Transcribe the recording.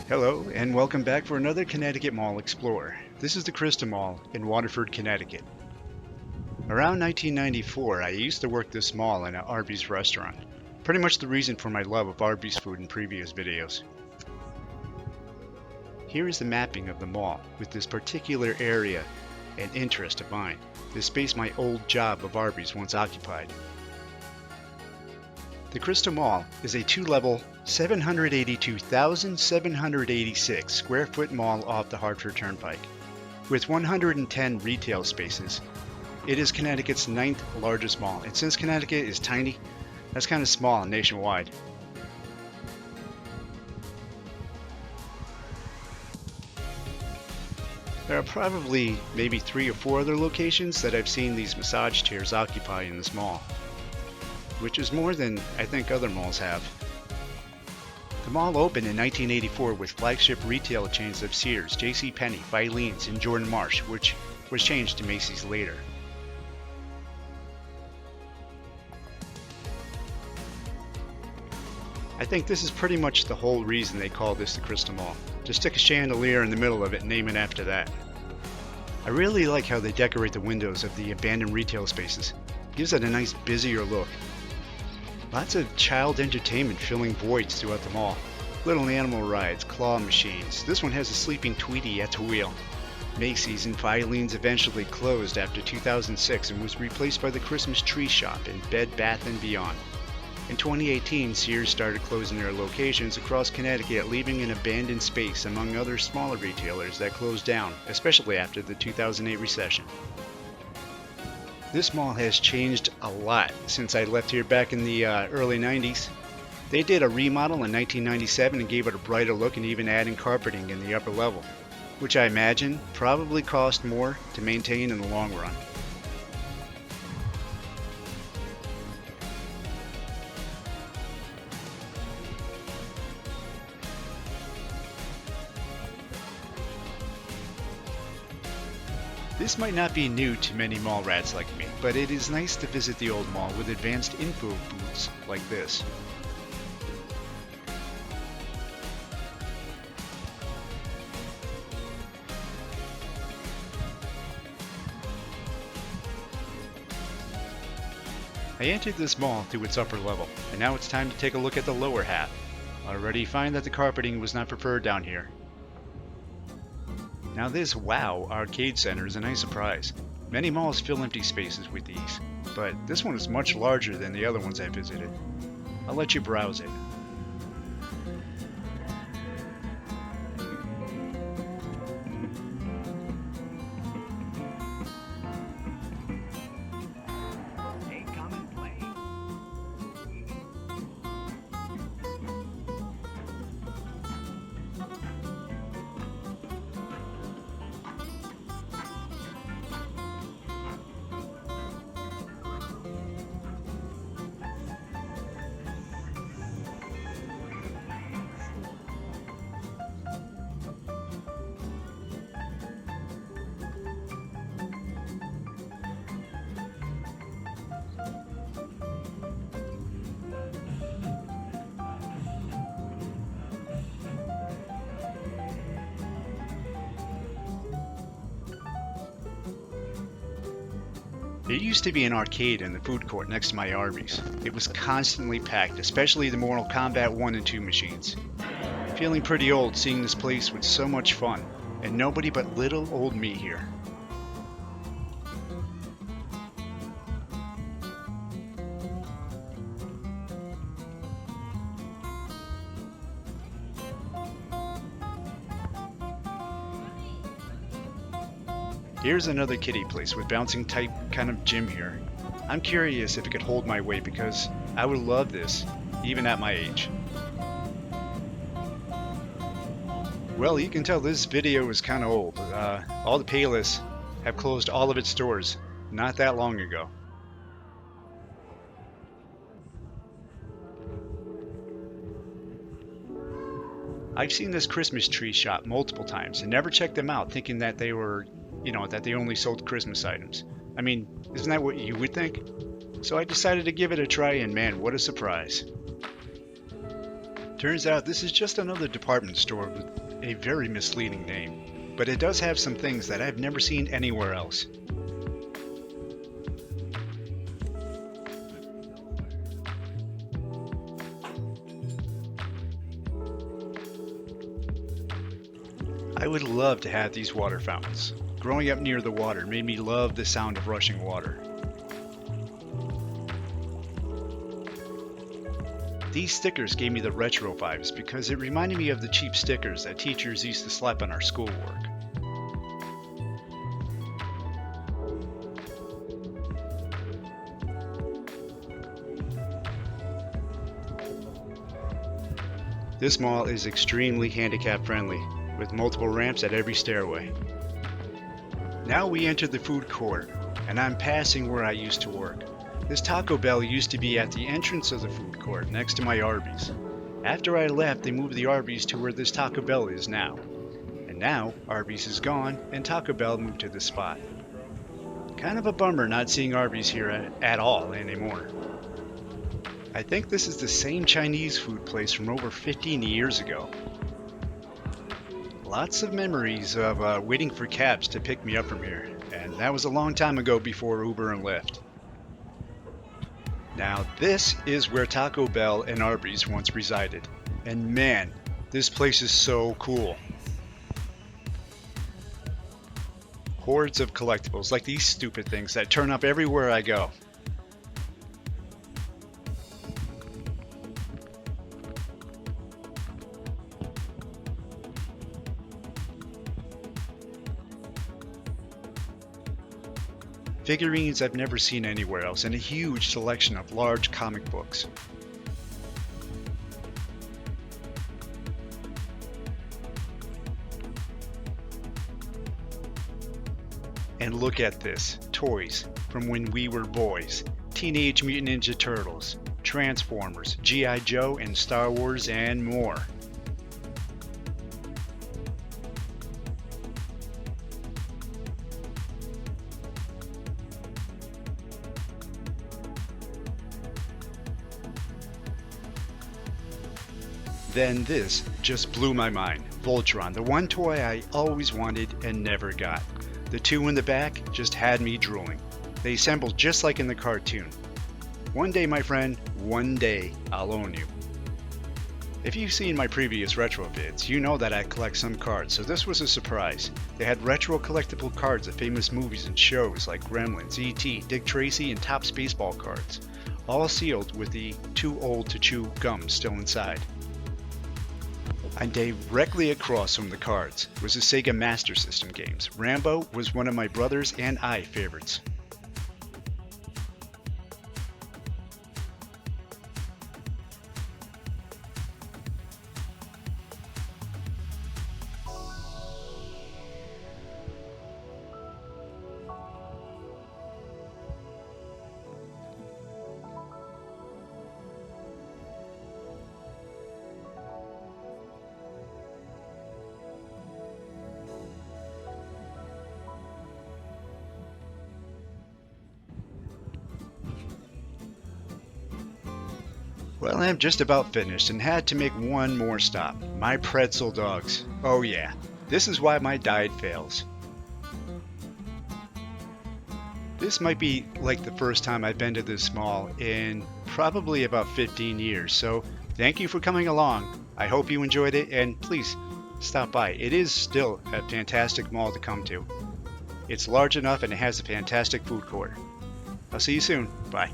Hello, and welcome back for another Connecticut Mall Explorer. This is the Crystal Mall in Waterford, Connecticut. Around 1994, I used to work this mall in an Arby's restaurant. Pretty much the reason for my love of Arby's food in previous videos. Here is the mapping of the mall, with this particular area and interest of mine. This space my old job of Arby's once occupied. The Crystal Mall is a two-level, 782,786 square foot mall off the Hartford Turnpike. With 110 retail spaces, it is Connecticut's 9th largest mall, and since Connecticut is tiny, that's kind of small nationwide. There are probably maybe 3 or 4 other locations that I've seen these massage chairs occupy in this mall, which is more than I think other malls have. The mall opened in 1984 with flagship retail chains of Sears, JCPenney, Filene's, and Jordan Marsh, which was changed to Macy's later. I think this is pretty much the whole reason they call this the Crystal Mall. Just stick a chandelier in the middle of it and name it after that. I really like how they decorate the windows of the abandoned retail spaces. It gives it a nice busier look. Lots of child entertainment filling voids throughout the mall. Little animal rides, claw machines. This one has a sleeping Tweety at the wheel. Macy's and Filene's eventually closed after 2006 and was replaced by the Christmas Tree Shop and Bed Bath & Beyond. In 2018, Sears started closing their locations across Connecticut, leaving an abandoned space among other smaller retailers that closed down, especially after the 2008 recession. This mall has changed a lot since I left here back in the early 90s. They did a remodel in 1997 and gave it a brighter look and even adding carpeting in the upper level, which I imagine probably cost more to maintain in the long run. This might not be new to many mall rats like me, but it is nice to visit the old mall with advanced info booths like this. I entered this mall through its upper level, and now it's time to take a look at the lower half. Already find that the carpeting was not preferred down here. Now this WOW arcade center is a nice surprise. Many malls fill empty spaces with these, but this one is much larger than the other ones I visited. I'll let you browse it. There used to be an arcade in the food court next to my Arby's. It was constantly packed, especially the Mortal Kombat 1 and 2 machines. Feeling pretty old seeing this place with so much fun, and nobody but little old me here. Here's another kiddie place with bouncing type kind of gym here. I'm curious if it could hold my weight because I would love this, even at my age. Well, you can tell this video is kind of old. All the Payless have closed all of its stores not that long ago. I've seen this Christmas tree shop multiple times and never checked them out, thinking that they were, that they only sold Christmas items. I mean, isn't that what you would think? So I decided to give it a try, and man, what a surprise. Turns out this is just another department store with a very misleading name, but it does have some things that I've never seen anywhere else. I would love to have these water fountains. Growing up near the water made me love the sound of rushing water. These stickers gave me the retro vibes because it reminded me of the cheap stickers that teachers used to slap on our schoolwork. This mall is extremely handicap friendly, with multiple ramps at every stairway. Now we enter the food court, and I'm passing where I used to work. This Taco Bell used to be at the entrance of the food court, next to my Arby's. After I left, they moved the Arby's to where this Taco Bell is now. And now, Arby's is gone, and Taco Bell moved to this spot. Kind of a bummer not seeing Arby's here at all anymore. I think this is the same Chinese food place from over 15 years ago. Lots of memories of waiting for cabs to pick me up from here, and that was a long time ago before Uber and Lyft. Now this is where Taco Bell and Arby's once resided, and man, this place is so cool. Hordes of collectibles like these stupid things that turn up everywhere I go. Figurines I've never seen anywhere else, and a huge selection of large comic books. And look at this, toys from when we were boys. Teenage Mutant Ninja Turtles, Transformers, G.I. Joe, and Star Wars, and more. Then this just blew my mind. Voltron, the one toy I always wanted and never got. The two in the back just had me drooling. They assembled just like in the cartoon. One day, my friend, one day I'll own you. If you've seen my previous retro vids, you know that I collect some cards, so this was a surprise. They had retro collectible cards of famous movies and shows like Gremlins, E.T., Dick Tracy, and Topps baseball cards, all sealed with the too old to chew gum still inside. And directly across from the cards was the Sega Master System games. Rambo was one of my brothers and I favorites. Well, I'm just about finished and had to make one more stop. My pretzel dogs. Oh yeah, this is why my diet fails. This might be like the first time I've been to this mall in probably about 15 years, so thank you for coming along. I hope you enjoyed it, and please stop by. It is still a fantastic mall to come to. It's large enough and it has a fantastic food court. I'll see you soon. Bye.